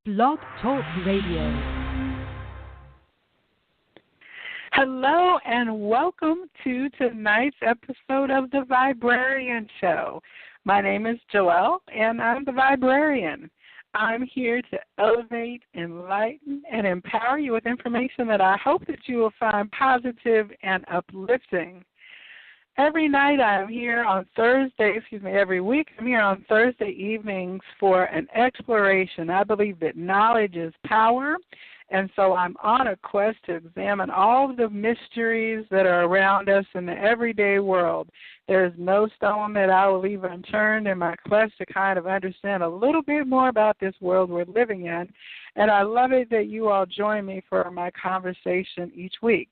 Blog Talk Radio. Hello and welcome to tonight's episode of the Viberarian Show. My name is Joelle and I'm the Viberarian. I'm here to elevate, enlighten, and empower you with information that I hope that you will find positive and uplifting. Every night I'm here on every week I'm here on Thursday evenings for an exploration. I believe that knowledge is power, and so I'm on a quest to examine all of the mysteries that are around us in the everyday world. There is no stone that I will leave unturned in my quest to kind of understand a little bit more about this world we're living in, and I love it that you all join me for my conversation each week.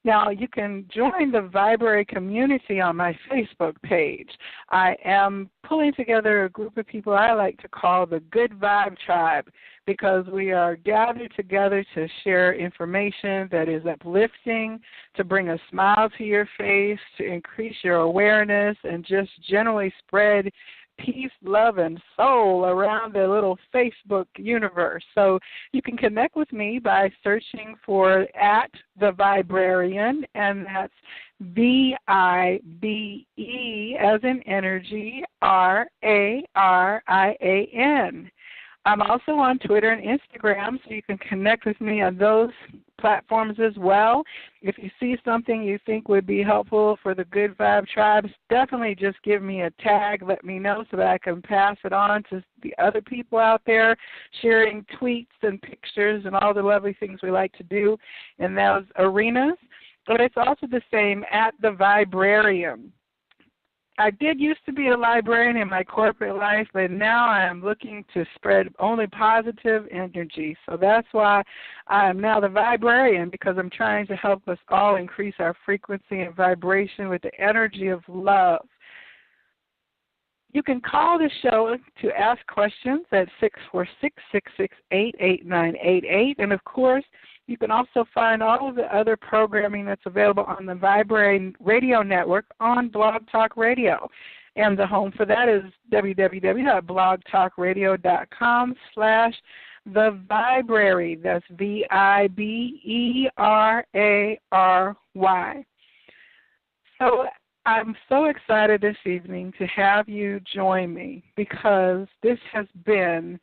Now, you can join the Viberary community on my Facebook page. I am pulling together a group of people I like to call the Good Vibe Tribe because we are gathered together to share information that is uplifting, to bring a smile to your face, to increase your awareness, and just generally spread peace, love, and soul around the little Facebook universe. So you can connect with me by searching for @the-Viberarian, and that's VIBE as in energy, RARIAN. I'm also on Twitter and Instagram, so you can connect with me on those platforms as well. If you see something you think would be helpful for the Good Vibe Tribes, definitely just give me a tag, let me know so that I can pass it on to the other people out there, sharing tweets and pictures and all the lovely things we like to do in those arenas. But it's also the same at the Viberarian. I did used to be a librarian in my corporate life, but now I am looking to spread only positive energy. So that's why I am now the Viberarian, because I'm trying to help us all increase our frequency and vibration with the energy of love. You can call the show to ask questions at 646-668-8988. And, of course, you can also find all of the other programming that's available on the Viberarian Radio Network on Blog Talk Radio. And the home for that is www.blogtalkradio.com/theviberary. That's VIBERARY. So I'm so excited this evening to have you join me because this has been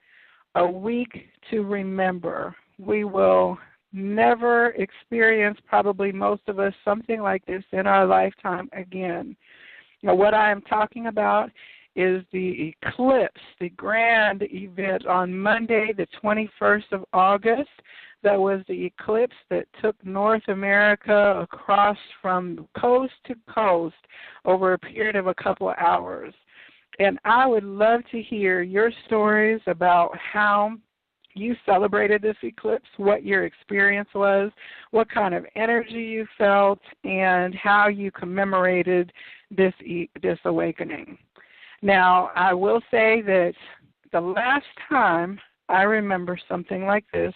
a week to remember. We will never experience, probably most of us, something like this in our lifetime again. Now, what I am talking about is the eclipse, the grand event on Monday, the 21st of August. That was the eclipse that took North America across from coast to coast over a period of a couple of hours. And I would love to hear your stories about how you celebrated this eclipse, what your experience was, what kind of energy you felt, and how you commemorated this awakening. Now, I will say that the last time I remember something like this,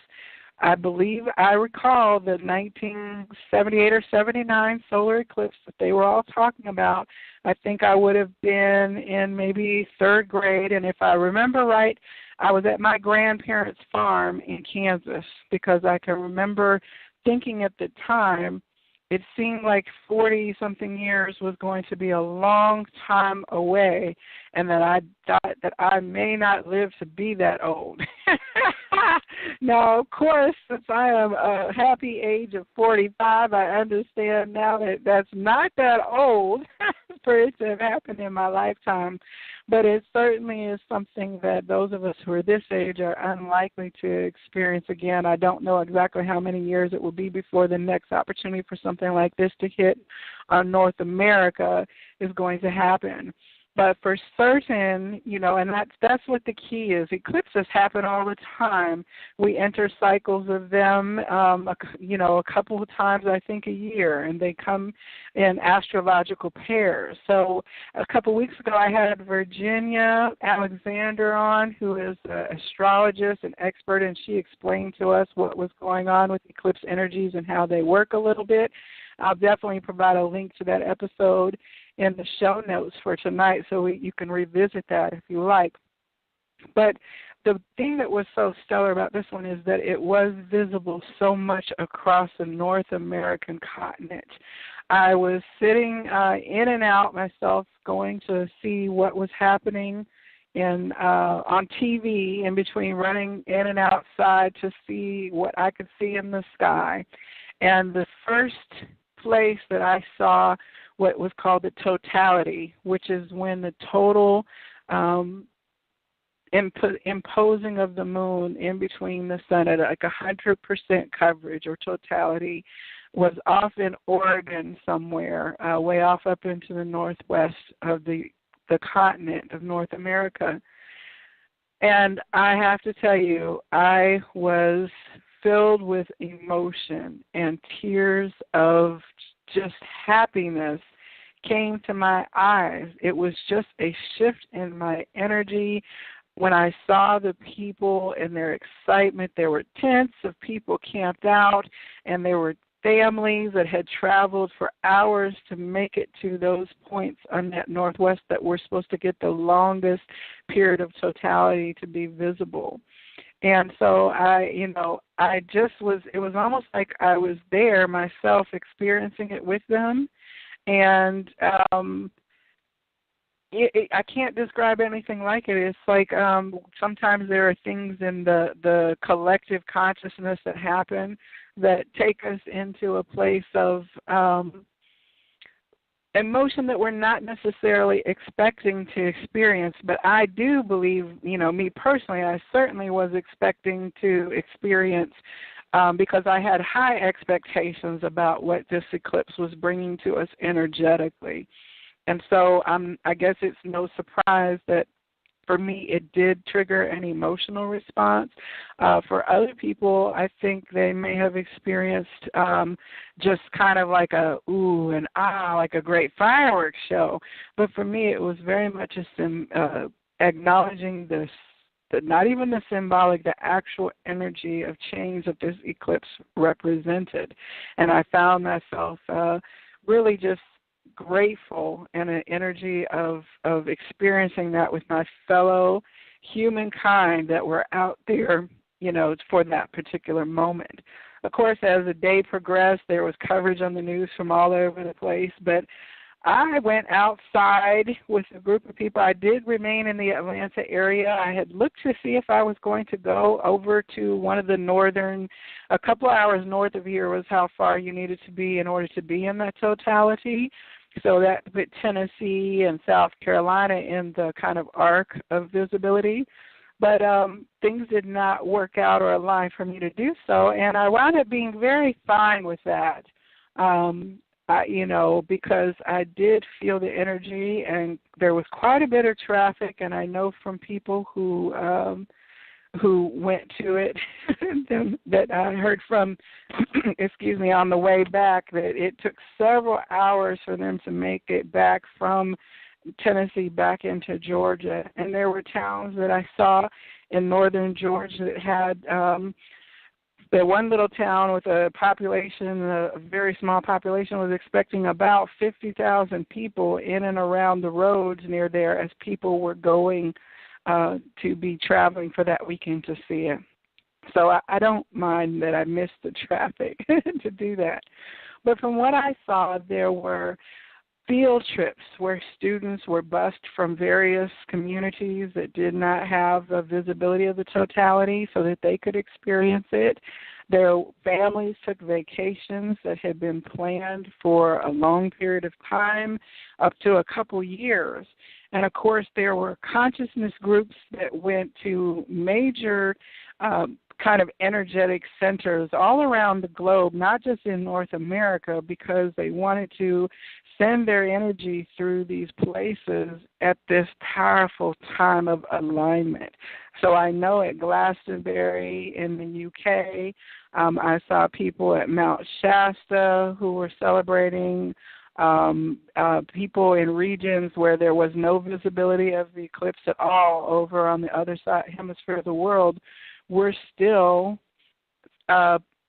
I believe I recall the 1978 or 79 solar eclipse that they were all talking about. I think I would have been in maybe third grade, and if I remember right, I was at my grandparents' farm in Kansas because I can remember thinking at the time it seemed like 40-something years was going to be a long time away, and that I thought that I may not live to be that old. Now, of course, since I am a happy age of 45, I understand now that that's not that old for it to have happened in my lifetime. But it certainly is something that those of us who are this age are unlikely to experience again. I don't know exactly how many years it will be before the next opportunity for something like this to hit North America is going to happen. But for certain, and that's what the key is. Eclipses happen all the time. We enter cycles of them, a couple of times, I think, a year, and they come in astrological pairs. So a couple of weeks ago, I had Virginia Alexander on, who is an astrologist and expert, and she explained to us what was going on with eclipse energies and how they work a little bit. I'll definitely provide a link to that episode in the show notes for tonight so you can revisit that if you like. But the thing that was so stellar about this one is that it was visible so much across the North American continent. I was sitting in and out myself, going to see what was happening on TV, in between running in and outside to see what I could see in the sky. And the first place that I saw what was called the totality, which is when the total imposing of the moon in between the sun at like 100% coverage or totality, was off in Oregon somewhere, way off up into the northwest of the continent of North America. And I have to tell you, I was filled with emotion, and tears of just happiness came to my eyes. It was just a shift in my energy. When I saw the people and their excitement, there were tents of people camped out, and there were families that had traveled for hours to make it to those points on that northwest that were supposed to get the longest period of totality to be visible. And so it was almost like I was there myself, experiencing it with them. And I can't describe anything like it. It's like sometimes there are things in the collective consciousness that happen that take us into a place of emotion that we're not necessarily expecting to experience. But I do believe, me personally, I certainly was expecting to experience because I had high expectations about what this eclipse was bringing to us energetically. And so I guess it's no surprise that for me it did trigger an emotional response. For other people, I think they may have experienced just kind of like a ooh and ah, like a great fireworks show. But for me, it was very much acknowledging this, not even the symbolic, the actual energy of change that this eclipse represented. And I found myself really just grateful and an energy of experiencing that with my fellow humankind that were out there, for that particular moment. Of course, as the day progressed, there was coverage on the news from all over the place, but I went outside with a group of people. I did remain in the Atlanta area. I had looked to see if I was going to go over to one of the a couple of hours north of here was how far you needed to be in order to be in that totality. So that put Tennessee and South Carolina in the kind of arc of visibility. But things did not work out or align for me to do so, and I wound up being very fine with that. Because I did feel the energy, and there was quite a bit of traffic, and I know from people who went to it that I heard from, on the way back, that it took several hours for them to make it back from Tennessee back into Georgia. And there were towns that I saw in northern Georgia that had the one little town with a population, a very small population, was expecting about 50,000 people in and around the roads near there as people were going to be traveling for that weekend to see it. So I don't mind that I missed the traffic to do that. But from what I saw, there were field trips where students were bused from various communities that did not have the visibility of the totality so that they could experience it. Their families took vacations that had been planned for a long period of time, up to a couple years. And, of course, there were consciousness groups that went to major kind of energetic centers all around the globe, not just in North America, because they wanted to send their energy through these places at this powerful time of alignment. So I know at Glastonbury in the UK, I saw people at Mount Shasta who were celebrating, people in regions where there was no visibility of the eclipse at all over on the other side hemisphere of the world were still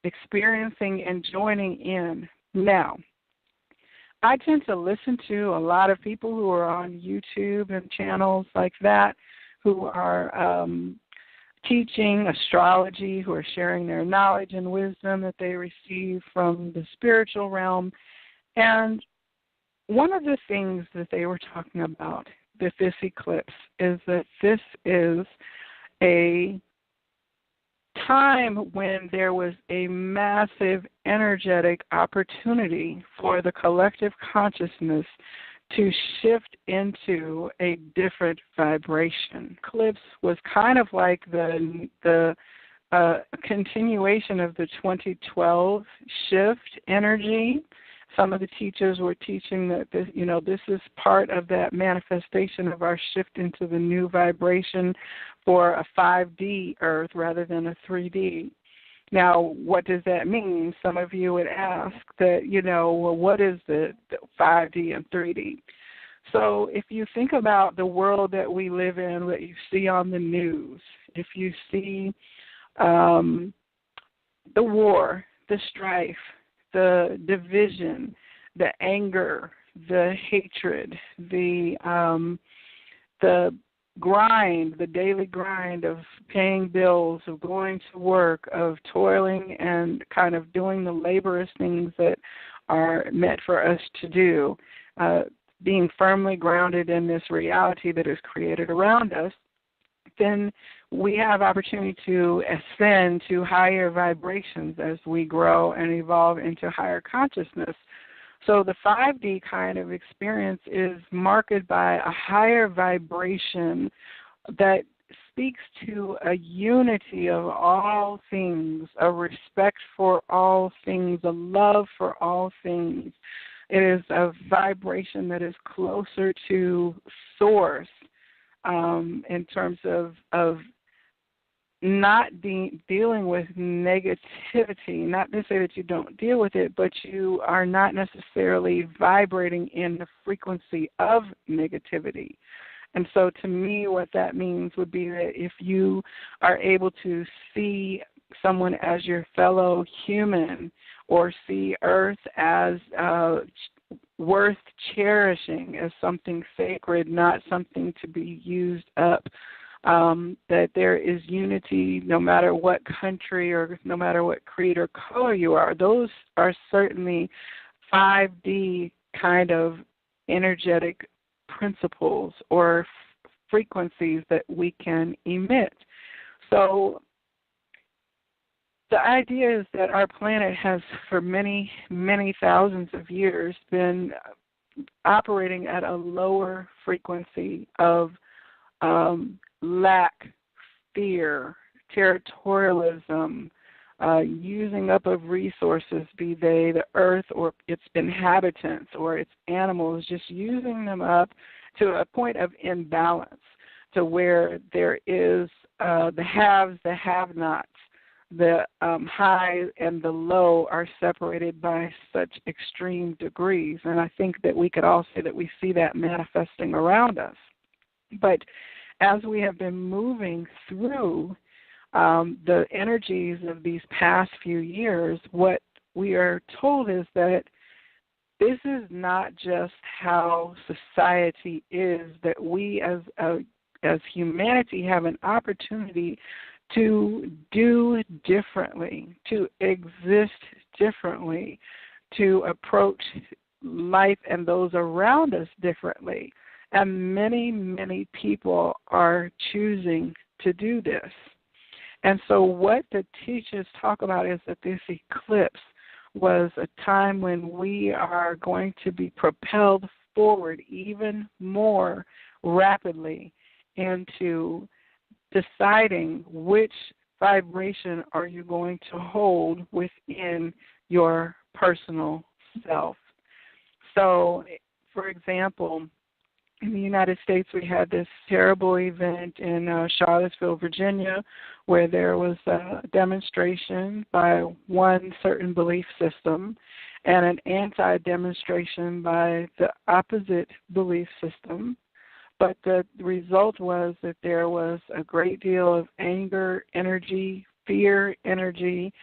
experiencing and joining in. Now, I tend to listen to a lot of people who are on YouTube and channels like that who are teaching, astrology, who are sharing their knowledge and wisdom that they receive from the spiritual realm. And one of the things that they were talking about with this eclipse is that this is a time when there was a massive energetic opportunity for the collective consciousness to shift into a different vibration. Eclipse was kind of like the continuation of the 2012 shift energy. Some of the teachers were teaching that this is part of that manifestation of our shift into the new vibration for a 5D Earth rather than a 3D. Now, what does that mean? Some of you would ask that, well, what is the 5D and 3D? So if you think about the world that we live in, what you see on the news, if you see the war, the strife, the division, the anger, the hatred, the grind, the daily grind of paying bills, of going to work, of toiling and kind of doing the laborious things that are meant for us to do, being firmly grounded in this reality that is created around us, then we have opportunity to ascend to higher vibrations as we grow and evolve into higher consciousness. So the 5D kind of experience is marked by a higher vibration that speaks to a unity of all things, a respect for all things, a love for all things. It is a vibration that is closer to source in terms of not dealing with negativity, not to say that you don't deal with it, but you are not necessarily vibrating in the frequency of negativity. And so to me, what that means would be that if you are able to see someone as your fellow human or see Earth as worth cherishing, as something sacred, not something to be used up, that there is unity no matter what country or no matter what creed or color you are. Those are certainly 5D kind of energetic principles or frequencies that we can emit. So the idea is that our planet has for many, many thousands of years been operating at a lower frequency of lack, fear, territorialism, using up of resources, be they the earth or its inhabitants or its animals, just using them up to a point of imbalance, to where there is the haves, the have-nots, the high and the low are separated by such extreme degrees. And I think that we could all say that we see that manifesting around us. But as we have been moving through the energies of these past few years, what we are told is that this is not just how society is, that we as humanity have an opportunity to do differently, to exist differently, to approach life and those around us differently. And many, many people are choosing to do this. And so what the teachers talk about is that this eclipse was a time when we are going to be propelled forward even more rapidly into deciding which vibration are you going to hold within your personal self. So, for example, in the United States, we had this terrible event in Charlottesville, Virginia, where there was a demonstration by one certain belief system and an anti-demonstration by the opposite belief system. But the result was that there was a great deal of anger energy, fear energy.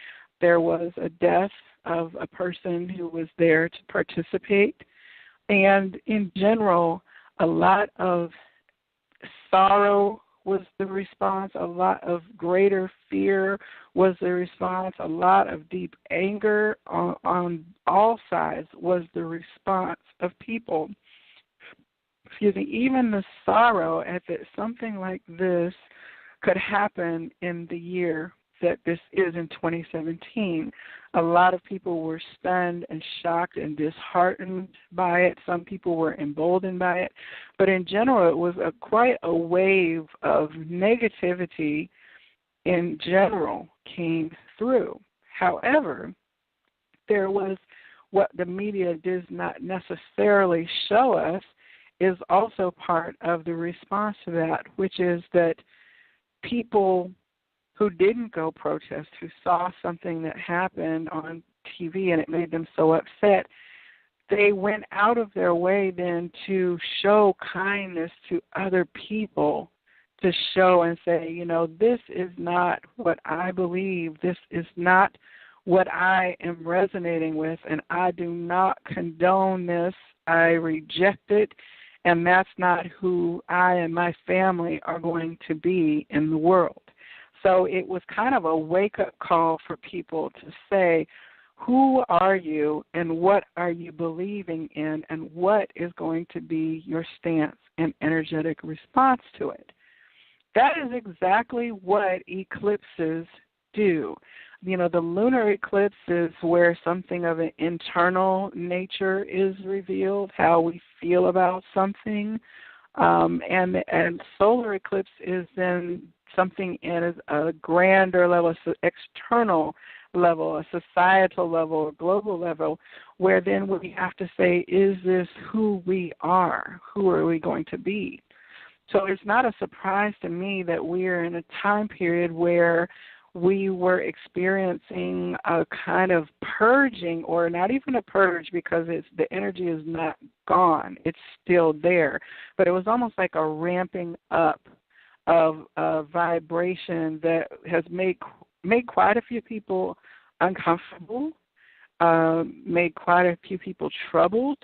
There was a death of a person who was there to participate. And in general, a lot of sorrow Was the response a lot of greater fear? Was the response a lot of deep anger? On all sides was the response of people. Excuse me, even the sorrow at that something like this could happen in the year that this is in 2017. A lot of people were stunned and shocked and disheartened by it. Some people were emboldened by it. But in general, it was quite a wave of negativity in general came through. However, there was what the media does not necessarily show us is also part of the response to that, which is that people who didn't go protest, who saw something that happened on TV and it made them so upset, they went out of their way then to show kindness to other people, to show and say, you know, this is not what I believe, this is not what I am resonating with, and I do not condone this, I reject it, and that's not who I and my family are going to be in the world. So it was kind of a wake-up call for people to say, who are you and what are you believing in and what is going to be your stance and energetic response to it? That is exactly what eclipses do. You know, the lunar eclipse is where something of an internal nature is revealed, how we feel about something. And solar eclipse is then something in a grander level, external level, a societal level, a global level, where then we have to say, is this who we are? Who are we going to be? So it's not a surprise to me that we are in a time period where we were experiencing a kind of purging, or not even a purge because the energy is not gone. It's still there. But it was almost like a ramping up of a vibration that has made quite a few people uncomfortable, made quite a few people troubled.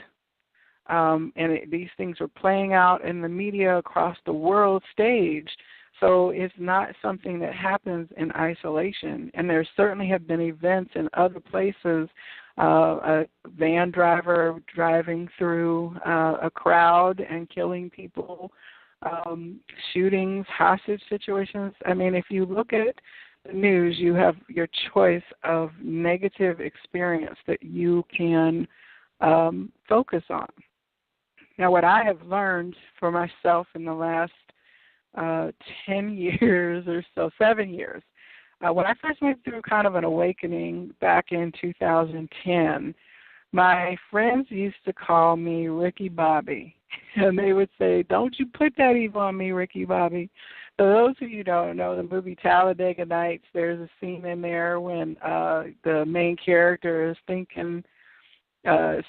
These things were playing out in the media across the world stage. So it's not something that happens in isolation. And there certainly have been events in other places, a van driver driving through a crowd and killing people, shootings, hostage situations. I mean, if you look at the news, you have your choice of negative experience that you can focus on. Now, what I have learned for myself in the last 10 years or so, 7 years, when I first went through kind of an awakening back in 2010, my friends used to call me Ricky Bobby. And they would say, don't you put that evil on me, Ricky Bobby. So those of you who don't know the movie Talladega Nights, there's a scene in there when the main character is thinking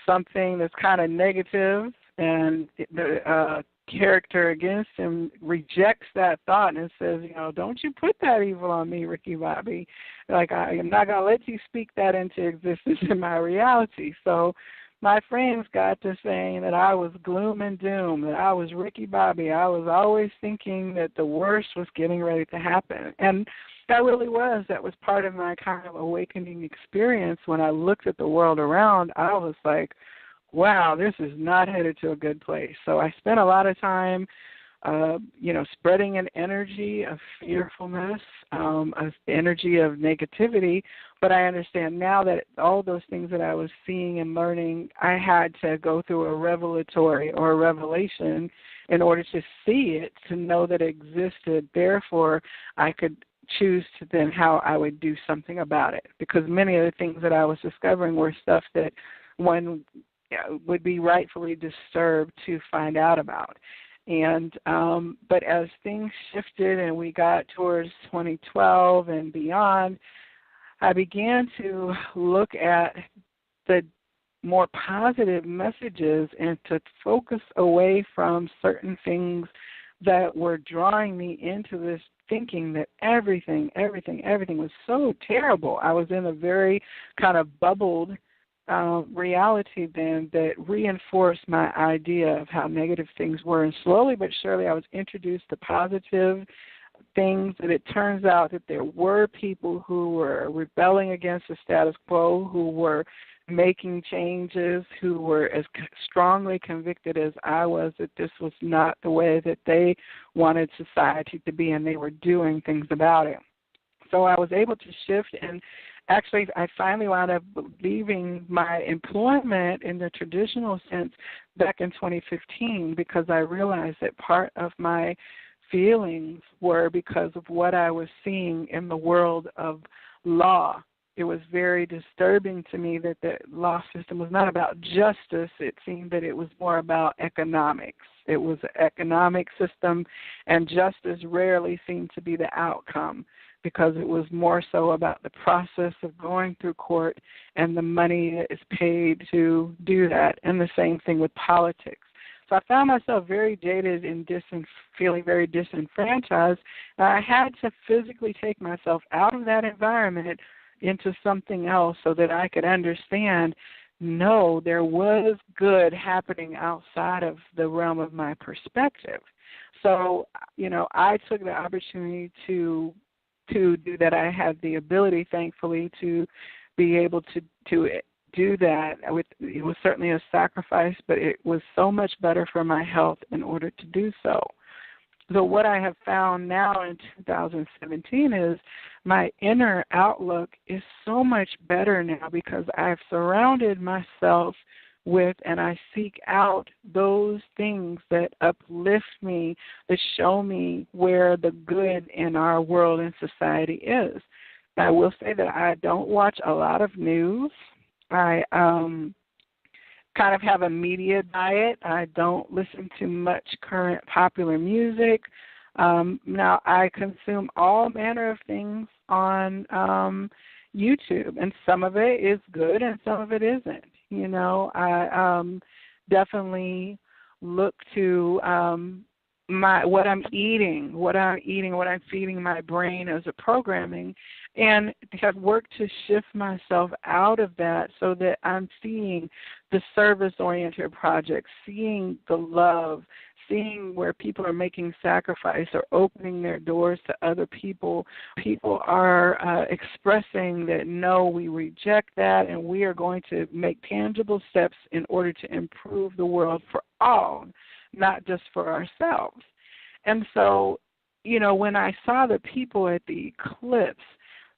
something that's kind of negative, and the character against him rejects that thought and says, you know, don't you put that evil on me, Ricky Bobby. Like, I am not going to let you speak that into existence in my reality. So my friends got to saying that I was gloom and doom, that I was Ricky Bobby. I was always thinking that the worst was getting ready to happen. And that really was. That was part of my kind of awakening experience. When I looked at the world around, I was like, wow, this is not headed to a good place. So I spent a lot of time, spreading an energy of fearfulness, an energy of negativity. But I understand now that all those things that I was seeing and learning, I had to go through a revelatory or a revelation in order to see it, to know that it existed. Therefore, I could choose to then how I would do something about it. Because many of the things that I was discovering were stuff that one would be rightfully disturbed to find out about. And but as things shifted and we got towards 2012 and beyond, I began to look at the more positive messages and to focus away from certain things that were drawing me into this thinking that everything was so terrible. I was in a very kind of bubbled reality then that reinforced my idea of how negative things were. And slowly but surely I was introduced to positive things, and it turns out that there were people who were rebelling against the status quo, who were making changes, who were as strongly convicted as I was that this was not the way that they wanted society to be, and they were doing things about it. So I was able to shift, and actually I finally wound up leaving my employment in the traditional sense back in 2015 because I realized that part of my feelings were because of what I was seeing in the world of law. It was very disturbing to me that the law system was not about justice. It seemed that it was more about economics. It was an economic system, and justice rarely seemed to be the outcome because it was more so about the process of going through court and the money that is paid to do that, and the same thing with politics. So I found myself very jaded and feeling very disenfranchised, and I had to physically take myself out of that environment into something else so that I could understand, no, there was good happening outside of the realm of my perspective. So, I took the opportunity to do that. I had the ability, thankfully, to be able to do that. It was certainly a sacrifice, but it was so much better for my health in order to do so. So what I have found now in 2017 is my inner outlook is so much better now because I've surrounded myself with and I seek out those things that uplift me, that show me where the good in our world and society is. I will say that I don't watch a lot of news. I kind of have a media diet. I don't listen to much current popular music. Now, I consume all manner of things on YouTube, and some of it is good and some of it isn't. I definitely look to what I'm eating, what I'm feeding my brain as a programming, and have worked to shift myself out of that so that I'm seeing the service-oriented projects, seeing the love, seeing where people are making sacrifice or opening their doors to other people. People are expressing that, no, we reject that, and we are going to make tangible steps in order to improve the world for all, not just for ourselves. And so, when I saw the people at the eclipse,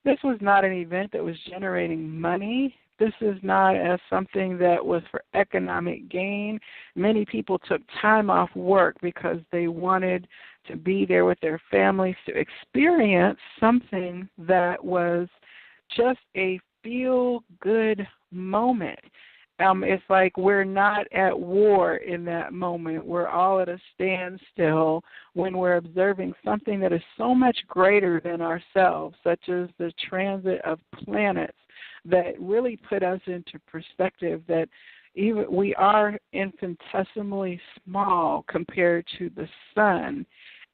this was not an event that was generating money. This is not as something that was for economic gain. Many people took time off work because they wanted to be there with their families to experience something that was just a feel-good moment. It's like we're not at war in that moment. We're all at a standstill when we're observing something that is so much greater than ourselves, such as the transit of planets, that really put us into perspective that even we are infinitesimally small compared to the sun,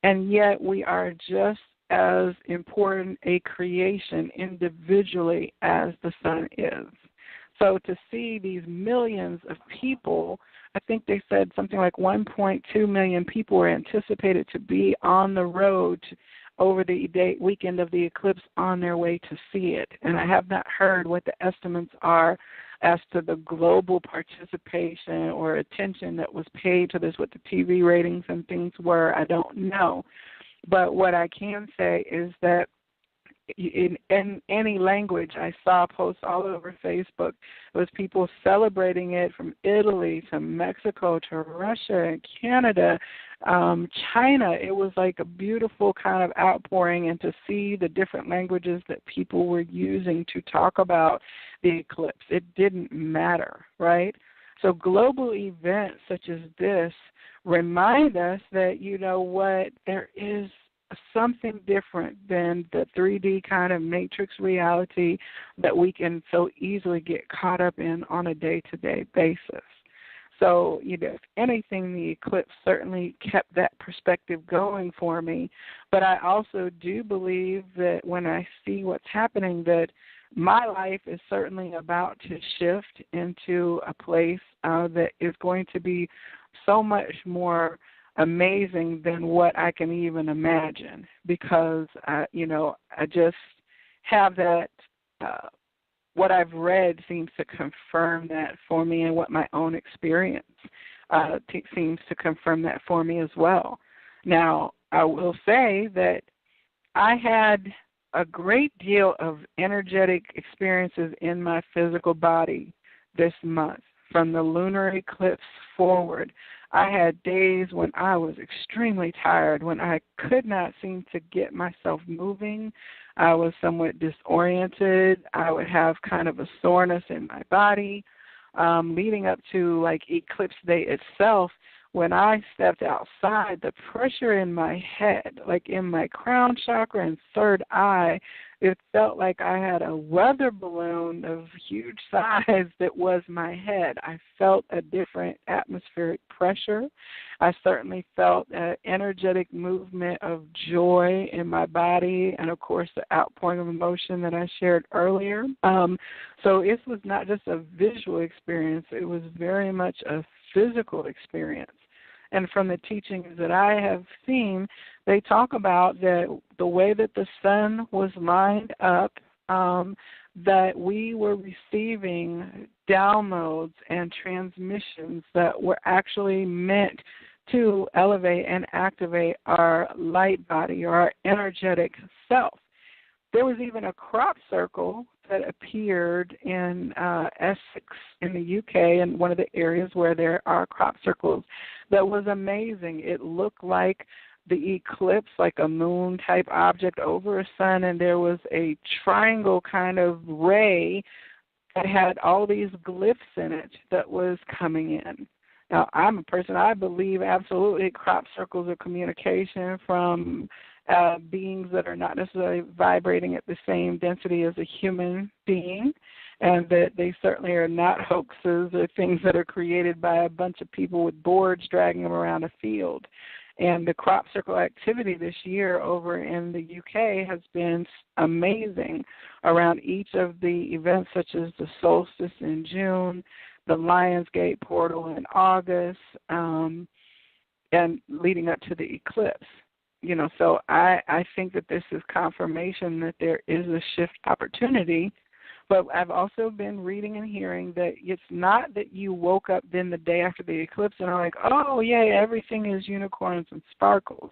and yet we are just as important a creation individually as the sun is. So to see these millions of people, I think they said something like 1.2 million people were anticipated to be on the road over the weekend of the eclipse on their way to see it. And I have not heard what the estimates are as to the global participation or attention that was paid to this, what the TV ratings and things were. I don't know. But what I can say is that in any language, I saw posts all over Facebook. It was people celebrating it from Italy to Mexico to Russia and Canada, China. It was like a beautiful kind of outpouring, and to see the different languages that people were using to talk about the eclipse, it didn't matter, right? So global events such as this remind us that, there is something different than the 3D kind of matrix reality that we can so easily get caught up in on a day-to-day basis. So, if anything, the eclipse certainly kept that perspective going for me. But I also do believe that when I see what's happening, that my life is certainly about to shift into a place that is going to be so much more amazing than what I can even imagine, because, I just have that. What I've read seems to confirm that for me, and what my own experience seems to confirm that for me as well. Now, I will say that I had a great deal of energetic experiences in my physical body this month. From the lunar eclipse forward, I had days when I was extremely tired, when I could not seem to get myself moving. I was somewhat disoriented. I would have kind of a soreness in my body. Leading up to, Eclipse Day itself, when I stepped outside, the pressure in my head, in my crown chakra and third eye, it felt like I had a weather balloon of huge size that was my head. I felt a different atmospheric pressure. I certainly felt an energetic movement of joy in my body, and, of course, the outpouring of emotion that I shared earlier. So it was not just a visual experience. It was very much a physical experience. And from the teachings that I have seen, they talk about that the way that the sun was lined up, that we were receiving downloads and transmissions that were actually meant to elevate and activate our light body or our energetic self. There was even a crop circle that appeared in Essex in the UK, in one of the areas where there are crop circles, that was amazing. It looked like the eclipse, like a moon-type object over a sun, and there was a triangle kind of ray that had all these glyphs in it that was coming in. Now, I'm a person, I believe absolutely crop circles are communication from beings that are not necessarily vibrating at the same density as a human being, and that they certainly are not hoaxes or things that are created by a bunch of people with boards dragging them around a field. And the crop circle activity this year over in the UK has been amazing around each of the events, such as the solstice in June, the Lionsgate portal in August, and leading up to the eclipse. So I think that this is confirmation that there is a shift opportunity. But I've also been reading and hearing that it's not that you woke up then the day after the eclipse and are like, oh, yay, everything is unicorns and sparkles.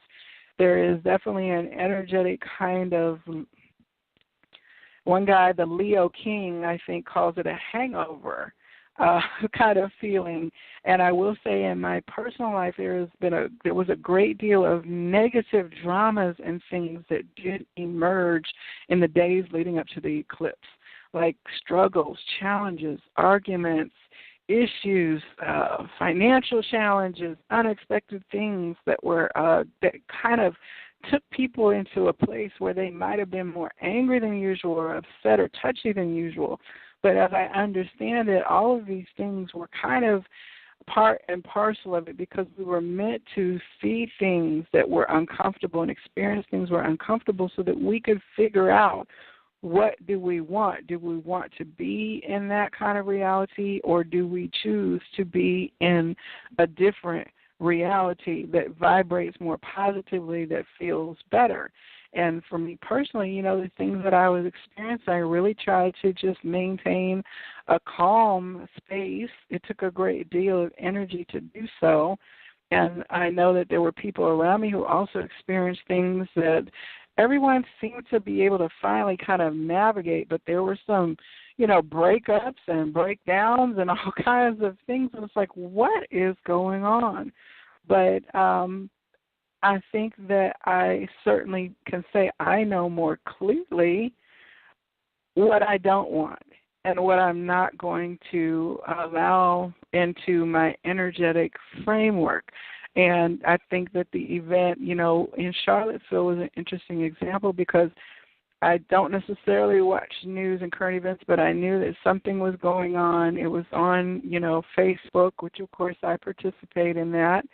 There is definitely an energetic kind of, one guy, the Leo King, I think, calls it a hangover kind of feeling. And I will say in my personal life there was a great deal of negative dramas and things that did emerge in the days leading up to the eclipse, like struggles, challenges, arguments, issues, financial challenges, unexpected things that were that kind of took people into a place where they might have been more angry than usual or upset or touchy than usual. But as I understand it, all of these things were kind of part and parcel of it, because we were meant to see things that were uncomfortable and experience things that were uncomfortable so that we could figure out, what do we want? Do we want to be in that kind of reality, or do we choose to be in a different reality that vibrates more positively, that feels better? And for me personally, the things that I was experiencing, I really tried to just maintain a calm space. It took a great deal of energy to do so. And I know that there were people around me who also experienced things that everyone seemed to be able to finally kind of navigate, but there were some, breakups and breakdowns and all kinds of things. And it's like, what is going on? But I think that I certainly can say I know more clearly what I don't want and what I'm not going to allow into my energetic framework. And I think that the event, in Charlottesville was an interesting example, because I don't necessarily watch news and current events, but I knew that something was going on. It was on, Facebook, which of course I participate in that.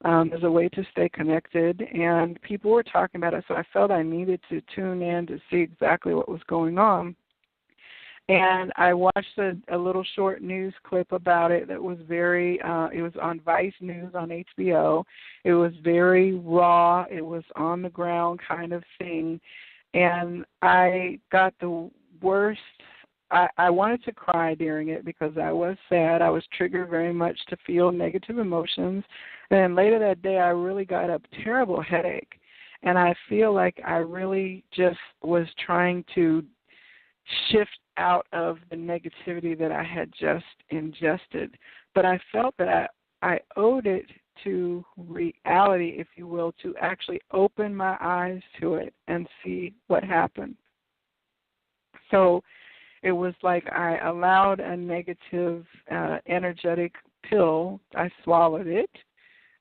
As a way to stay connected, and people were talking about it, so I felt I needed to tune in to see exactly what was going on. And I watched a little short news clip about it that was it was on Vice News on HBO. It was very raw. It was on the ground kind of thing. And I got the worst. I wanted to cry during it because I was sad. I was triggered very much to feel negative emotions. And then later that day, I really got a terrible headache. And I feel like I really just was trying to shift out of the negativity that I had just ingested. But I felt that I owed it to reality, if you will, to actually open my eyes to it and see what happened. So it was like I allowed a negative energetic pill. I swallowed it.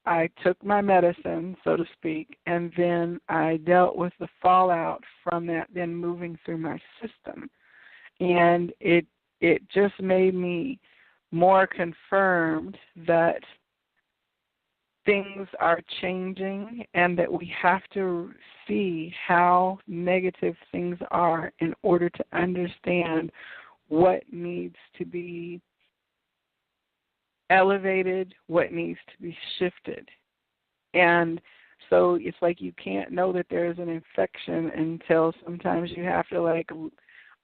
I took my medicine, so to speak, and then I dealt with the fallout from that then moving through my system. And it just made me more confirmed that things are changing and that we have to see how negative things are in order to understand what needs to be elevated, what needs to be shifted. And so it's like you can't know that there's an infection until sometimes you have to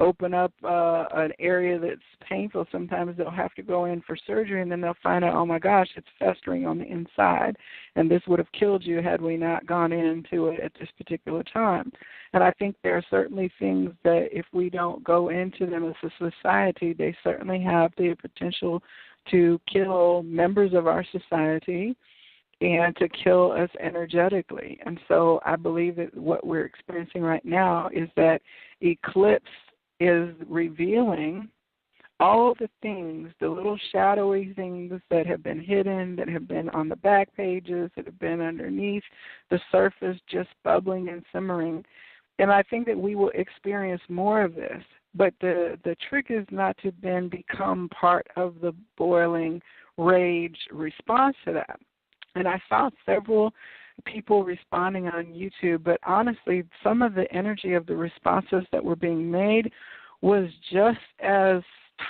open up an area that's painful. Sometimes they'll have to go in for surgery, and then they'll find out, oh, my gosh, it's festering on the inside, and this would have killed you had we not gone into it at this particular time. And I think there are certainly things that if we don't go into them as a society, they certainly have the potential to kill members of our society and to kill us energetically. And so I believe that what we're experiencing right now is that eclipse is revealing all the things, the little shadowy things that have been hidden, that have been on the back pages, that have been underneath the surface, just bubbling and simmering. And I think that we will experience more of this. But the trick is not to then become part of the boiling rage response to that. And I saw several people responding on YouTube, but honestly, some of the energy of the responses that were being made was just as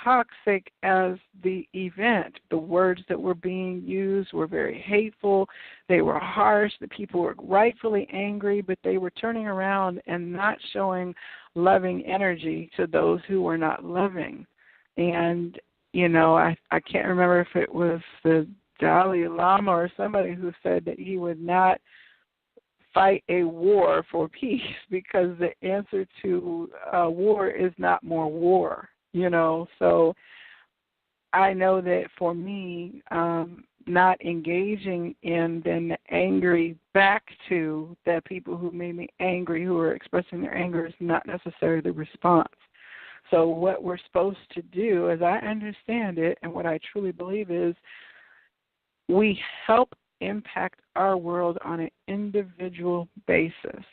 toxic as the event. The words that were being used were very hateful. They were harsh. The people were rightfully angry, but they were turning around and not showing loving energy to those who were not loving. And, I can't remember if it was the Dalai Lama or somebody who said that he would not fight a war for peace because the answer to war is not more war, So I know that for me, not engaging in then angry back to the people who made me angry, who are expressing their anger, is not necessarily the response. So what we're supposed to do, as I understand it, and what I truly believe is, we help impact our world on an individual basis.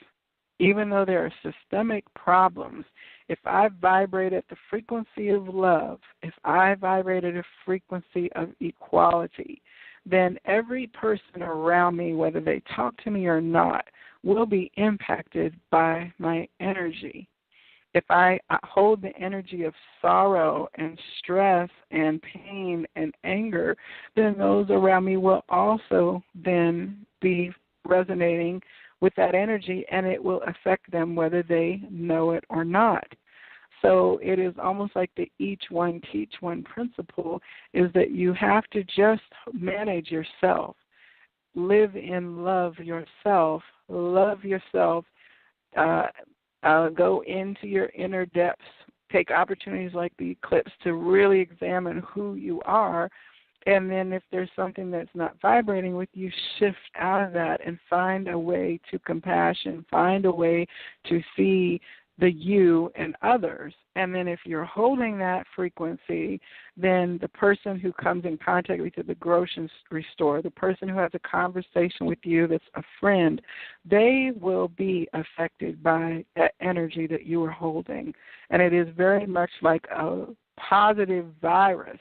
Even though there are systemic problems, if I vibrate at the frequency of love, if I vibrate at a frequency of equality, then every person around me, whether they talk to me or not, will be impacted by my energy. If I hold the energy of sorrow and stress and pain and anger, then those around me will also then be resonating with that energy, and it will affect them whether they know it or not. So it is almost like the each one, teach one principle, is that you have to just manage yourself, live in love yourself, go into your inner depths, take opportunities like the eclipse to really examine who you are, and then if there's something that's not vibrating with you, shift out of that and find a way to compassion, find a way to see the you in others. And then if you're holding that frequency, then the person who comes in contact with you at the grocery store, the person who has a conversation with you that's a friend, they will be affected by that energy that you are holding. And it is very much like a positive virus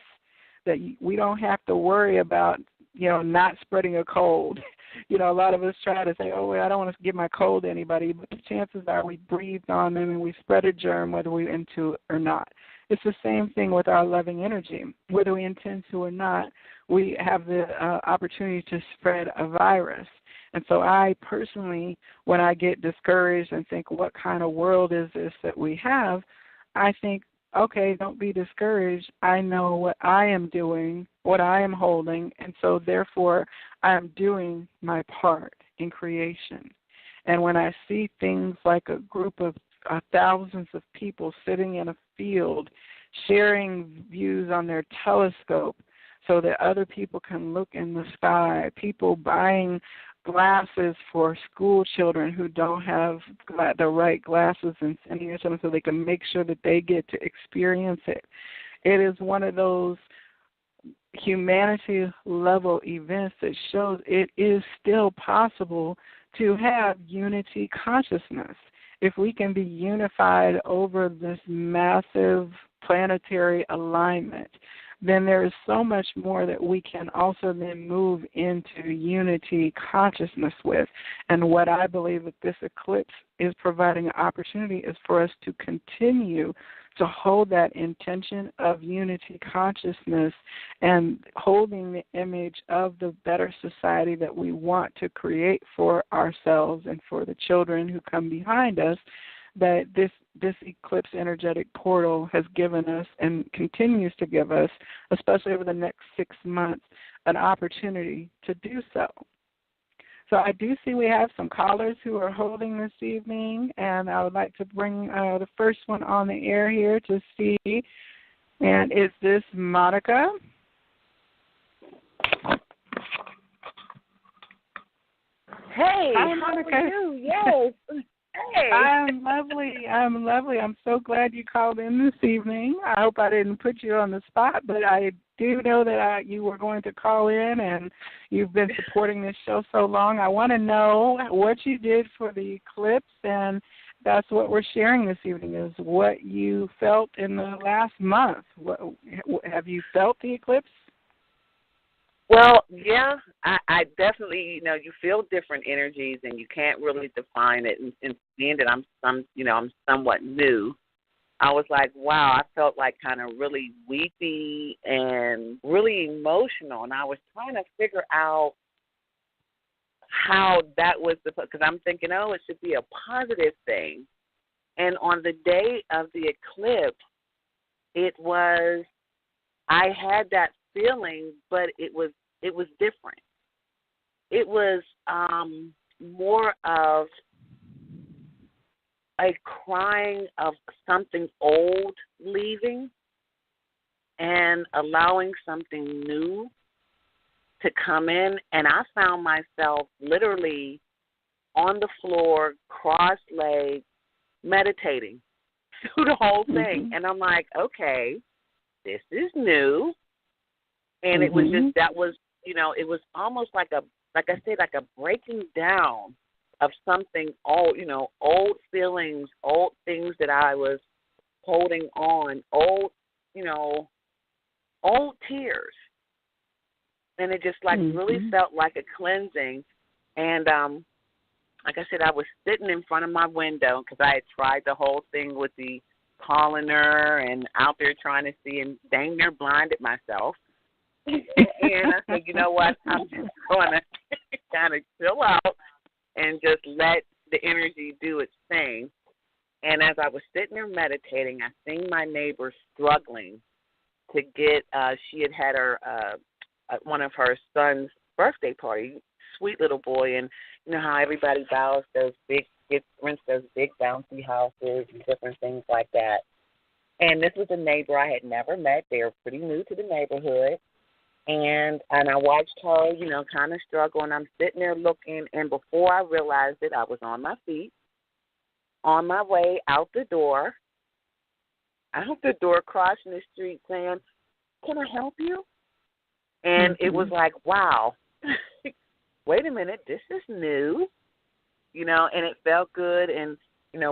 that we don't have to worry about, not spreading a cold. A lot of us try to say, oh, well, I don't want to give my cold to anybody, but the chances are we breathed on them and we spread a germ whether we're into it or not. It's the same thing with our loving energy. Whether we intend to or not, we have the opportunity to spread a virus. And so I personally, when I get discouraged and think, what kind of world is this that we have, I think, okay, don't be discouraged. I know what I am doing, what I am holding, and so therefore I am doing my part in creation. And when I see things like a group of thousands of people sitting in a field sharing views on their telescope so that other people can look in the sky, people buying glasses for school children who don't have the right glasses and sending it to them so they can make sure that they get to experience it. It is one of those humanity level events that shows it is still possible to have unity consciousness. If we can be unified over this massive planetary alignment, then there is so much more that we can also then move into unity consciousness with. And what I believe that this eclipse is providing an opportunity is for us to continue to hold that intention of unity consciousness and holding the image of the better society that we want to create for ourselves and for the children who come behind us, that this eclipse energetic portal has given us and continues to give us, especially over the next 6 months, an opportunity to do so. So I do see we have some callers who are holding this evening, and I would like to bring the first one on the air here to see. And is this Monica? Hey, hi, how Monica. are you? Yes. Hey. I'm lovely. I'm so glad you called in this evening. I hope I didn't put you on the spot, but I do know that you were going to call in, and you've been supporting this show so long. I want to know what you did for the eclipse, and that's what we're sharing this evening is what you felt in the last month. Have you felt the eclipse? Well, yeah, I definitely, you feel different energies, and you can't really define it. And being that I'm somewhat new, I was like, wow, I felt like kind of really weepy and really emotional, and I was trying to figure out how that was because I'm thinking, oh, it should be a positive thing. And on the day of the eclipse, I had that feeling, but it was different. It was more of a crying of something old leaving and allowing something new to come in. And I found myself literally on the floor, cross-legged, meditating through the whole thing. Mm-hmm. And I'm like, okay, this is new. And it was just, that was, it was almost like a breaking down of something old, old feelings, old things that I was holding on, old tears. And it just really felt like a cleansing. And like I said, I was sitting in front of my window because I had tried the whole thing with the colander and out there trying to see and dang near blinded myself. And I said, you know what, I'm just going to kind of chill out and just let the energy do its thing. And as I was sitting there meditating, I seen my neighbor struggling to get, she had her, one of her son's birthday party, sweet little boy, and you know how everybody bows those big, rents those big bouncy houses and different things like that. And this was a neighbor I had never met. They were pretty new to the neighborhood. And I watched her, kind of struggle, and I'm sitting there looking, and before I realized it, I was on my feet, on my way out the door, crossing the street saying, "Can I help you?" And it was like, wow, wait a minute, this is new, and it felt good. And,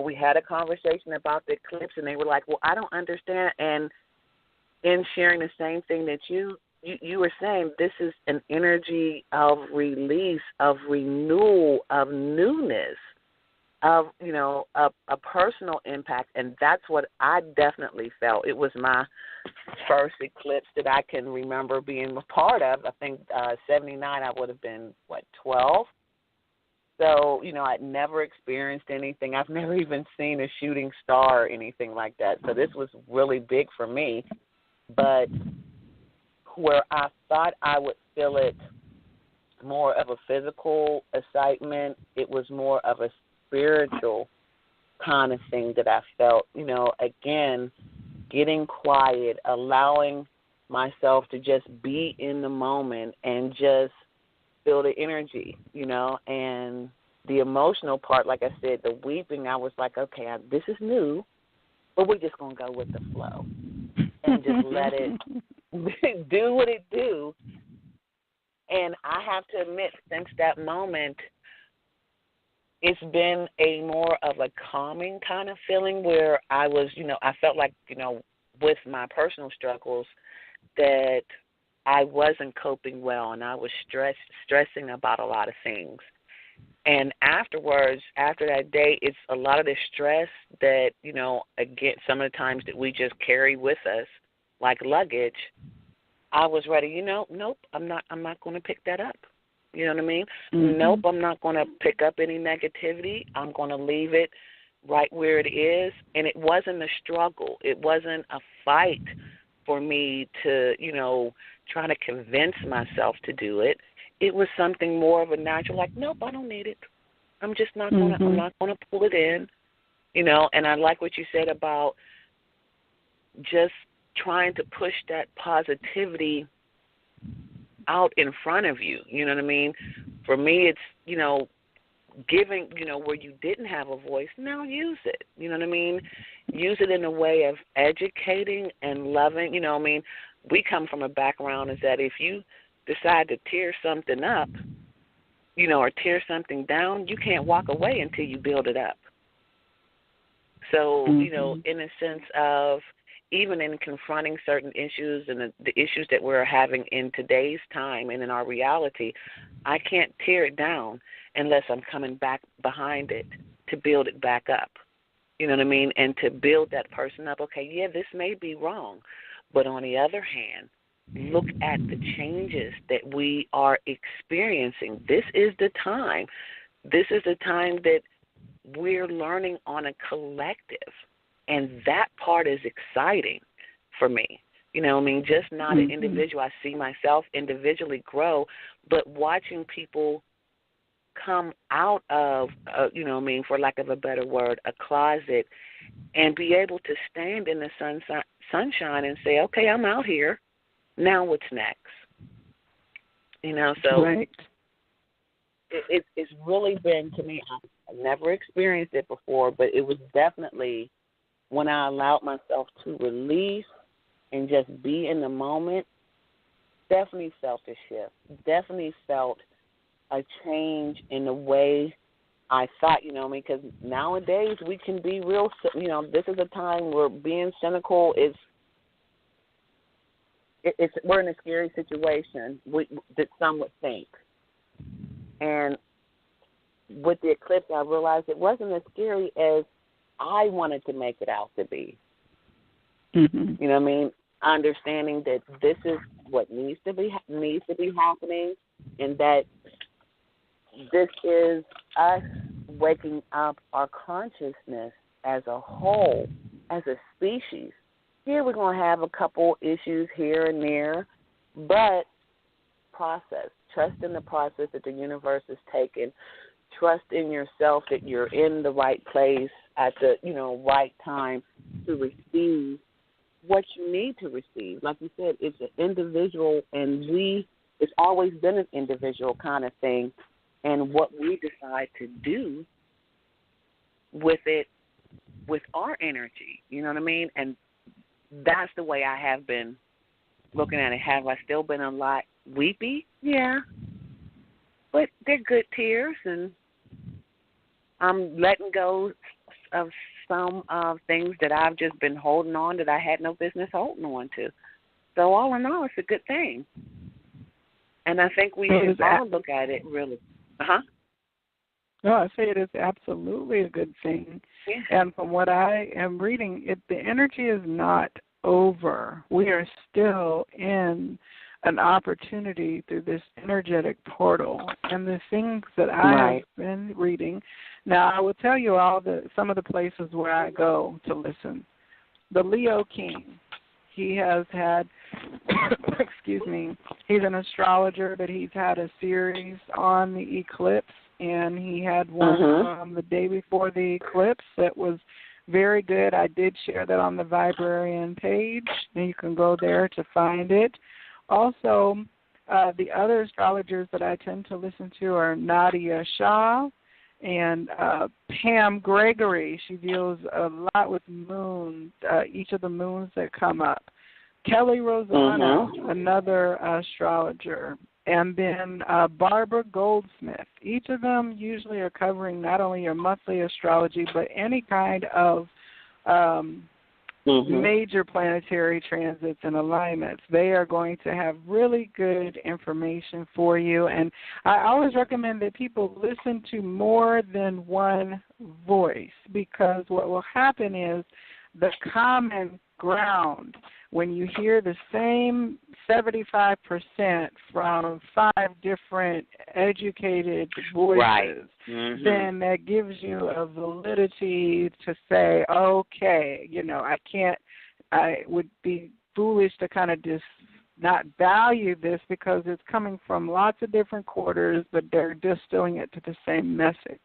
we had a conversation about the eclipse, and they were like, well, I don't understand. And in sharing the same thing that you were saying, this is an energy of release, of renewal, of newness, of, a personal impact. And that's what I definitely felt. It was my first eclipse that I can remember being a part of. I think 79, I would have been, 12? So, I'd never experienced anything. I've never even seen a shooting star or anything like that. So this was really big for me. But where I thought I would feel it more of a physical excitement, it was more of a spiritual kind of thing that I felt, again, getting quiet, allowing myself to just be in the moment and just feel the energy, and the emotional part, like I said, the weeping, I was like, okay, this is new, but we're just going to go with the flow and just let it do what it do. And I have to admit, since that moment, it's been a more of a calming kind of feeling where I was, I felt like, with my personal struggles that I wasn't coping well, and I was stressing about a lot of things. And afterwards, after that day, it's a lot of the stress that, again, some of the times that we just carry with us, like luggage, I was ready, nope, I'm not going to pick that up. You know what I mean? Nope, I'm not going to pick up any negativity. I'm going to leave it right where it is. And it wasn't a struggle. It wasn't a fight for me to, try to convince myself to do it. It was something more of a natural, like, nope, I don't need it. I'm just not going to, I'm not going to pull it in, and I like what you said about just trying to push that positivity out in front of you. You know what I mean? For me, it's, giving, where you didn't have a voice, now use it. You know what I mean? Use it in a way of educating and loving. We come from a background is that if you decide to tear something up, or tear something down, you can't walk away until you build it up. So, in a sense of even in confronting certain issues and the issues that we're having in today's time and in our reality, I can't tear it down unless I'm coming back behind it to build it back up. You know what I mean? And to build that person up, okay, yeah, this may be wrong, but on the other hand, look at the changes that we are experiencing. This is the time. This is the time that we're learning on a collective, and that part is exciting for me. Just not an individual. I see myself individually grow, but watching people come out of, for lack of a better word, a closet, and be able to stand in the sunshine and say, okay, I'm out here. Now what's next? So right. It's really been, to me, I've never experienced it before, but it was definitely when I allowed myself to release and just be in the moment, definitely felt a shift, definitely felt a change in the way I thought, because nowadays we can be real, this is a time where being cynical is, we're in a scary situation that some would think. And with the eclipse, I realized it wasn't as scary as I wanted to make it out to be. You know what I mean? Understanding that this is what needs to be happening, and that this is us waking up our consciousness as a whole, as a species. Yeah, we're going to have a couple issues here and there, but process. Trust in the process that the universe is taking. Trust in yourself that you're in the right place at the, right time to receive what you need to receive. Like you said, it's an individual, and it's always been an individual kind of thing. And what we decide to do with it with our energy. You know what I mean? And that's the way I have been looking at it. Have I still been a lot weepy? Yeah. But they're good tears, and I'm letting go of some of things that I've just been holding on that I had no business holding on to. So all in all, it's a good thing. And I think we should all look at it really. No, I say it is absolutely a good thing. Yeah. And from what I am reading, the energy is not over. We are still in an opportunity through this energetic portal. And the things that I have been reading, now I will tell you some of the places where I go to listen. The Leo King, he has had, excuse me, he's an astrologer, but he's had a series on the eclipse, and he had one the day before the eclipse that was very good. I did share that on the Viberarian page, and you can go there to find it. Also, the other astrologers that I tend to listen to are Nadia Shah and Pam Gregory. She deals a lot with moons, each of the moons that come up. Kelly Rosanna, another astrologer. And then Barbara Goldsmith. Each of them usually are covering not only your monthly astrology, but any kind of major planetary transits and alignments. They are going to have really good information for you. And I always recommend that people listen to more than one voice, because what will happen is the common ground, when you hear the same 75% from 5 different educated voices, then that gives you a validity to say, okay, I would be foolish to kind of just not value this because it's coming from lots of different quarters, but they're distilling it to the same message.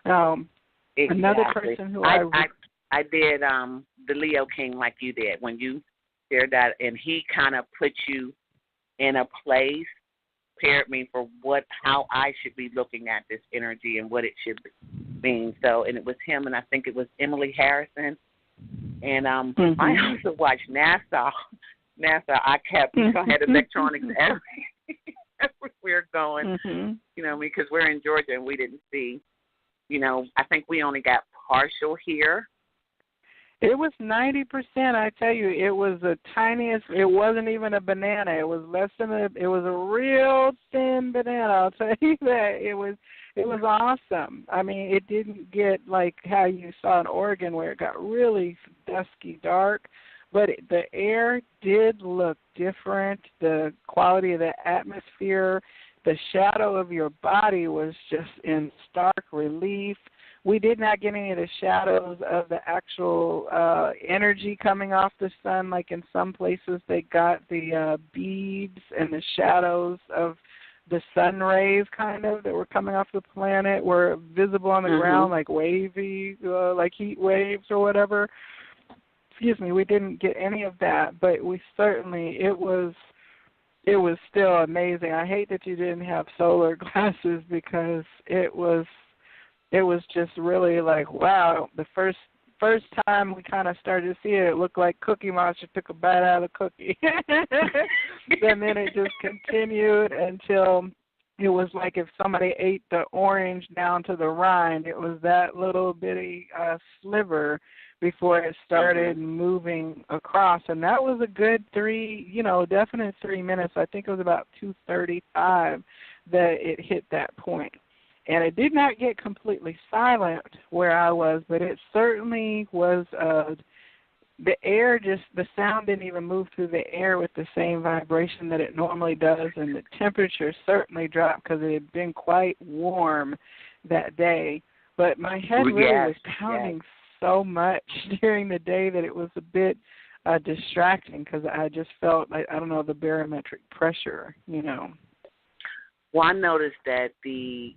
Another person who I did the Leo King like you did when you shared that, and he kind of put you in a place, paired me for how I should be looking at this energy and what it should mean. So, and it was him, and I think it was Emily Harrison. And I also watched NASA. I had electronics everywhere we're going, because we're in Georgia and we didn't see, I think we only got partial here. It was 90%, I tell you. It was the tiniest. It wasn't even a banana. It was less than it was a real thin banana, I'll tell you that. It was awesome. I mean, it didn't get like how you saw in Oregon where it got really dusky dark, but the air did look different. The quality of the atmosphere, the shadow of your body was just in stark relief. We did not get any of the shadows of the actual energy coming off the sun. Like in some places, they got the beads and the shadows of the sun rays kind of that were coming off the planet were visible on the ground, like wavy, like heat waves or whatever. Excuse me, we didn't get any of that, but we certainly, it was still amazing. I hate that you didn't have solar glasses because it was just really like, wow. The first time we kind of started to see it, it looked like Cookie Monster took a bite out of the cookie. And then it just continued until it was like if somebody ate the orange down to the rind. It was that little bitty sliver before it started moving across. And that was a good definite 3 minutes. I think it was about 2:35 that it hit that point. And it did not get completely silent where I was, but it certainly was, the air the sound didn't even move through the air with the same vibration that it normally does, and the temperature certainly dropped because it had been quite warm that day. But my head really was pounding so much during the day that it was a bit distracting because I just felt like, I don't know, the barometric pressure, Well, I noticed that the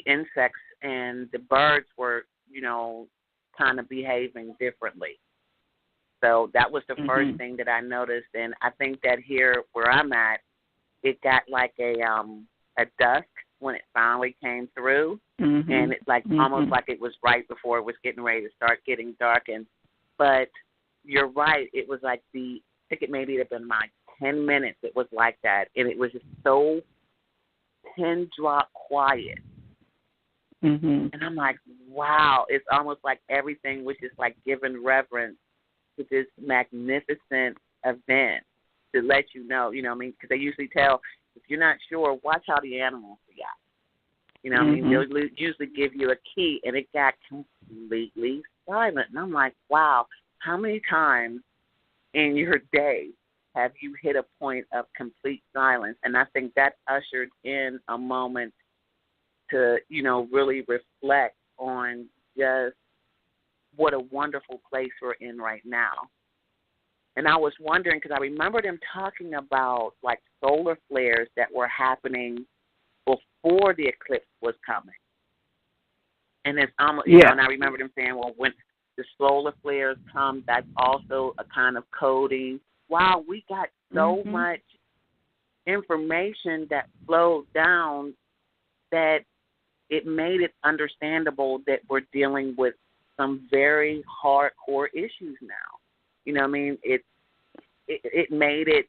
insects and the birds were, kind of behaving differently. So that was the first thing that I noticed, and I think that here where I'm at, it got like a dusk when it finally came through, mm-hmm. and it's like mm-hmm. almost like it was right before it was getting ready to start getting darkened. But you're right, it was like I think it maybe had been like 10 minutes. It was like that, and it was just so pin drop quiet. Mm-hmm. And I'm like, wow, it's almost like everything was just like giving reverence to this magnificent event to let you know, you know what I mean? Because they usually tell, if you're not sure, watch how the animals react. You know what I mean? They'll usually give you a key, and it got completely silent. And I'm like, wow, how many times in your day have you hit a point of complete silence? And I think that ushered in a moment to, you know, really reflect on just what a wonderful place we're in right now. And I was wondering, because I remember them talking about, like, solar flares that were happening before the eclipse was coming. And it's almost, you know, and I remember them saying, well, when the solar flares come, that's also a kind of coding. Wow, we got so much information that flowed down that it made it understandable that we're dealing with some very hardcore issues now. You know what I mean? It made it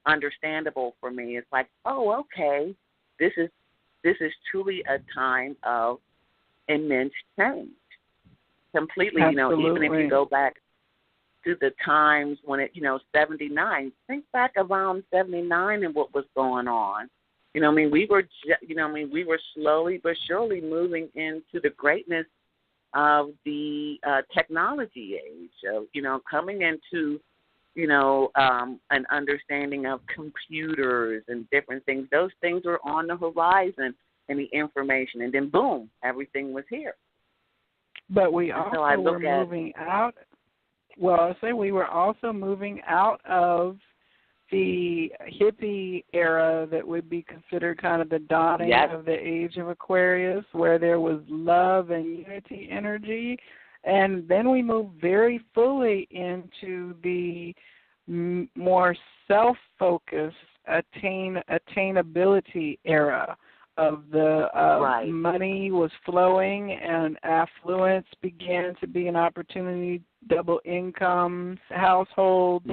understandable for me. It's like, oh, okay, this is truly a time of immense change. Completely, Absolutely. You know, even if you go back to the times when it, 79, think back around 79 and what was going on. You know what I mean? We were slowly but surely moving into the greatness of the technology age, of, coming into, an understanding of computers and different things. Those things were on the horizon, and the information, and then boom, everything was here. But we also were moving out. Well, I say we were also moving out of the hippie era that would be considered kind of the dawning of the age of Aquarius, where there was love and unity energy. And then we moved very fully into the more self-focused attainability era of the money was flowing and affluence began to be an opportunity, double incomes, households,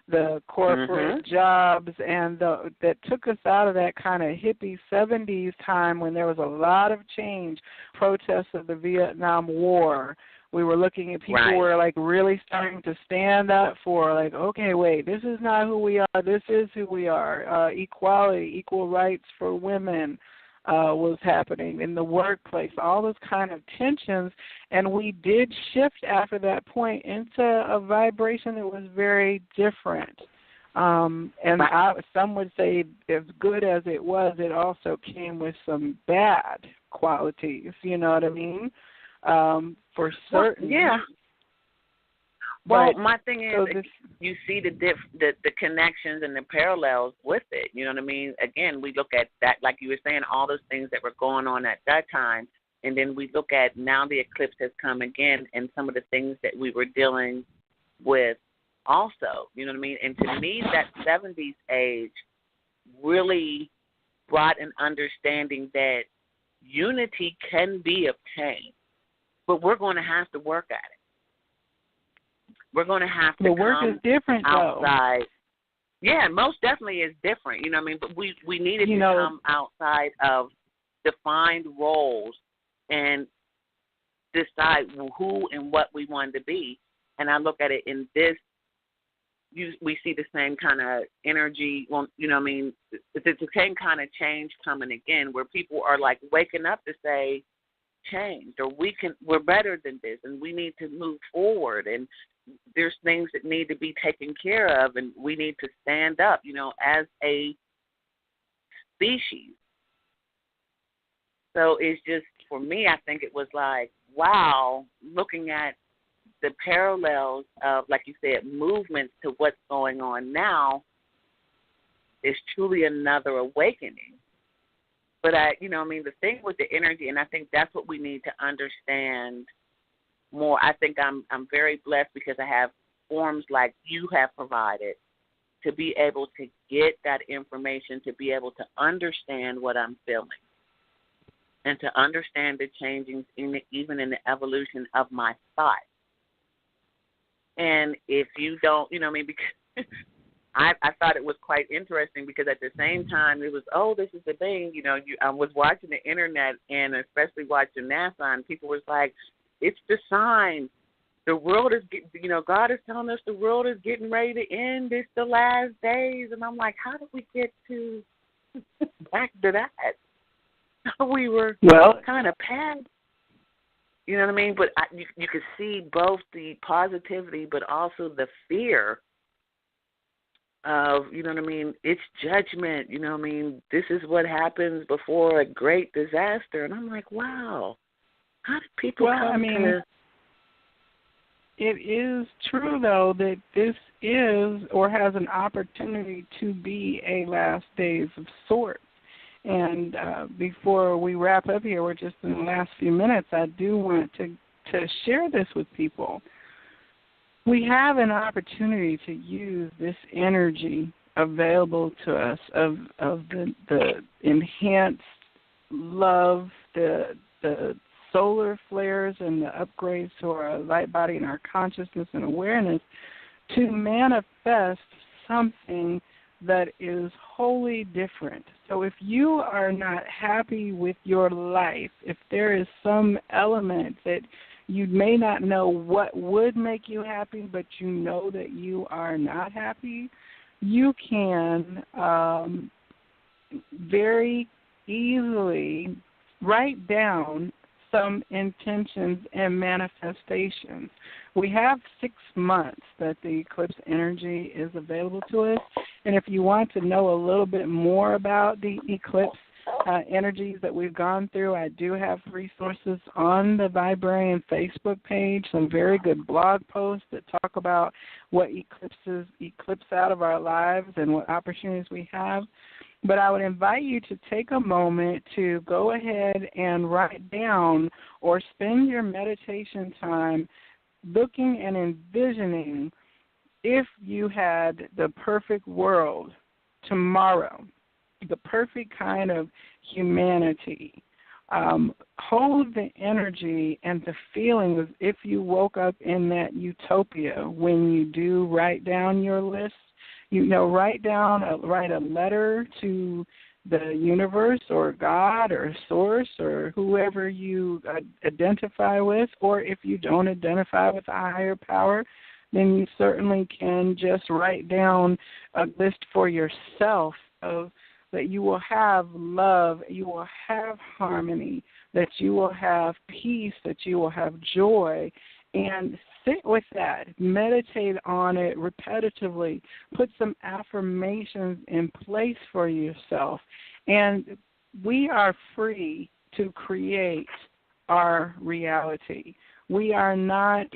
the corporate jobs, and that took us out of that kind of hippie 70s time when there was a lot of change, protests of the Vietnam War. We were looking at people who were like really starting to stand up for like, okay, wait, this is not who we are, this is who we are. Equality, equal rights for women was happening in the workplace, all those kind of tensions. And we did shift after that point into a vibration that was very different. Some would say as good as it was, it also came with some bad qualities, you know what I mean? For certain. Well, my thing is, you see the connections and the parallels with it. You know what I mean? Again, we look at that, like you were saying, all those things that were going on at that time, and then we look at now the eclipse has come again, and some of the things that we were dealing with also. You know what I mean? And to me, that 70s age really brought an understanding that unity can be obtained, but we're going to have to work at it. We're going to have to the work is different, outside. Though. Yeah, most definitely is different. You know what I mean? But we needed to come outside of defined roles and decide who and what we wanted to be. And I look at it in this, we see the same kind of energy. Well, you know what I mean? It's the same kind of change coming again, where people are like waking up to say, changed, or we're better than this, and we need to move forward, and there's things that need to be taken care of, and we need to stand up, as a species. So it's just, for me, I think it was like, wow, looking at the parallels of, like you said, movements to what's going on now is truly another awakening. But the thing with the energy, and I think that's what we need to understand more. I think I'm very blessed because I have forms like you have provided to be able to get that information, to be able to understand what I'm feeling. and to understand the changing even in the evolution of my thought. And if you don't, because I thought it was quite interesting because at the same time it was, this is the thing, I was watching the internet and especially watching NASA and people was like, it's the sign. The world is, God is telling us the world is getting ready to end. It's the last days. And I'm like, how did we get back to that? We were kind of past. You know what I mean? But you could see both the positivity but also the fear of, it's judgment. This is what happens before a great disaster. And I'm like, wow, how did people come to... It is true, though, that this is or has an opportunity to be a last days of sorts. And before we wrap up here, we're just in the last few minutes, I do want to share this with people. We have an opportunity to use this energy available to us of the enhanced love, the solar flares and the upgrades to our light body and our consciousness and awareness to manifest something that is wholly different. So if you are not happy with your life, if there is some element that you may not know what would make you happy, but you know that you are not happy, you can very easily write down some intentions and manifestations. We have 6 months that the eclipse energy is available to us, and if you want to know a little bit more about the eclipse energies that we've gone through, I do have resources on the Viberarian Facebook page, some very good blog posts that talk about what eclipses eclipse out of our lives and what opportunities we have. But I would invite you to take a moment to go ahead and write down or spend your meditation time looking and envisioning if you had the perfect world tomorrow, the perfect kind of humanity. Hold the energy and the feeling as if you woke up in that utopia when you do write down your list. Write a letter to the universe or God or source or whoever you identify with, or if you don't identify with a higher power, then you certainly can just write down a list for yourself of that you will have love, you will have harmony, that you will have peace, that you will have joy, and sit with that. Meditate on it repetitively. Put some affirmations in place for yourself. And we are free to create our reality. We are not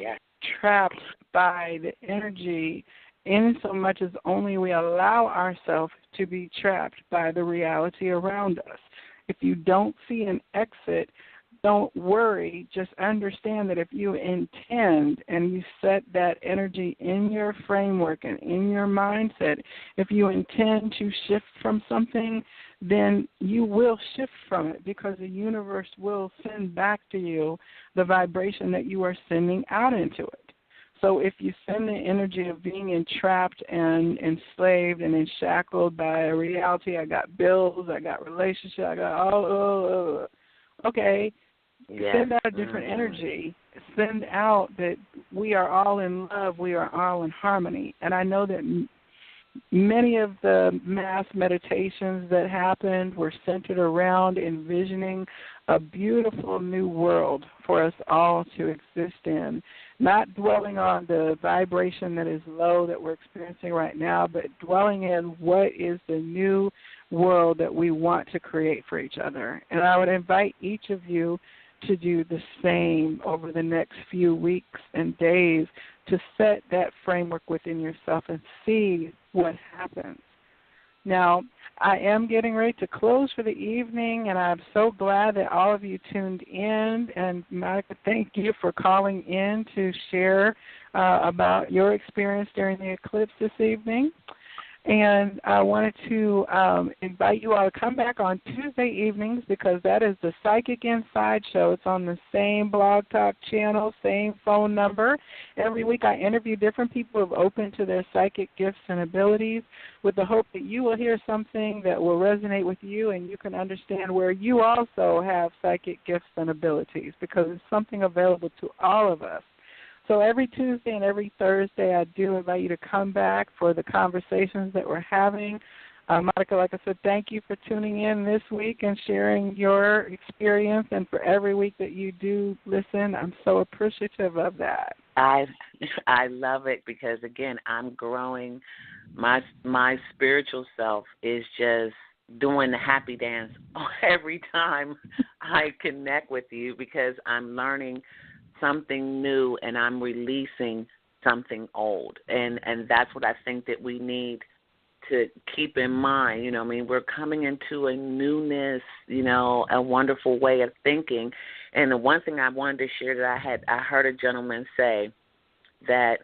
trapped by the energy in so much as only we allow ourselves to be trapped by the reality around us. If you don't see an exit, don't worry. Just understand that if you intend and you set that energy in your framework and in your mindset, if you intend to shift from something, then you will shift from it because the universe will send back to you the vibration that you are sending out into it. So if you send the energy of being entrapped and enslaved and enshackled by a reality, I got bills, I got relationships, I got okay, send out a different energy. Send out that we are all in love, we are all in harmony. And I know that many of the mass meditations that happened were centered around envisioning a beautiful new world for us all to exist in, not dwelling on the vibration that is low that we're experiencing right now, but dwelling in what is the new world that we want to create for each other. And I would invite each of you to do the same over the next few weeks and days to set that framework within yourself and see what happens. Now, I am getting ready to close for the evening, and I'm so glad that all of you tuned in. And, Monica, thank you for calling in to share about your experience during the eclipse this evening. And I wanted to invite you all to come back on Tuesday evenings because that is the Psychic Inside Show. It's on the same Blog Talk channel, same phone number. Every week I interview different people who have opened to their psychic gifts and abilities with the hope that you will hear something that will resonate with you and you can understand where you also have psychic gifts and abilities because it's something available to all of us. So every Tuesday and every Thursday, I do invite you to come back for the conversations that we're having. Monica, like I said, thank you for tuning in this week and sharing your experience. And for every week that you do listen, I'm so appreciative of that. I love it because, again, I'm growing. My spiritual self is just doing the happy dance every time I connect with you because I'm learning something new and I'm releasing something old. And that's what I think that we need to keep in mind. You know, I mean, we're coming into a newness, you know, a wonderful way of thinking. And the one thing I wanted to share that I heard a gentleman say that,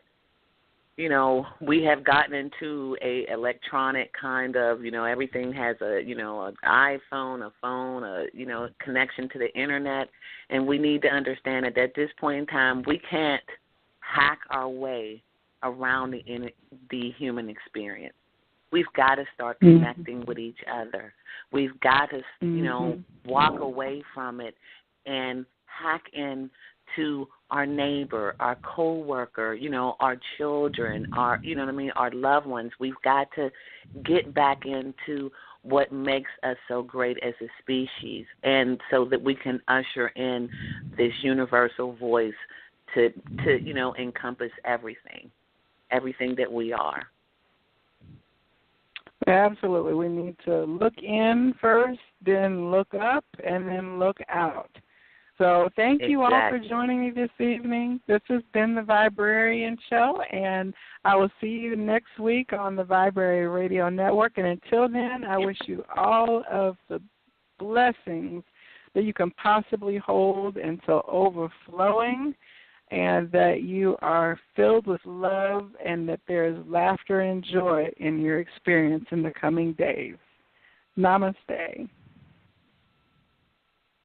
you know, we have gotten into a electronic kind of, you know, everything has a, you know, an iPhone, a phone, a, you know, connection to the internet, and we need to understand that at this point in time, we can't hack our way around the human experience. We've got to start connecting with each other. We've got to, you know, walk away from it and hack in to our neighbor, our coworker, you know, our children, our, you know what I mean, our loved ones. We've got to get back into what makes us so great as a species, and so that we can usher in this universal voice to you know, encompass everything that we are. Absolutely. We need to look in first, then look up, and then look out. So thank you all for joining me this evening. This has been the Viberarian Show, and I will see you next week on the Viberarian Radio Network. And until then, I wish you all of the blessings that you can possibly hold until overflowing, and that you are filled with love and that there is laughter and joy in your experience in the coming days. Namaste.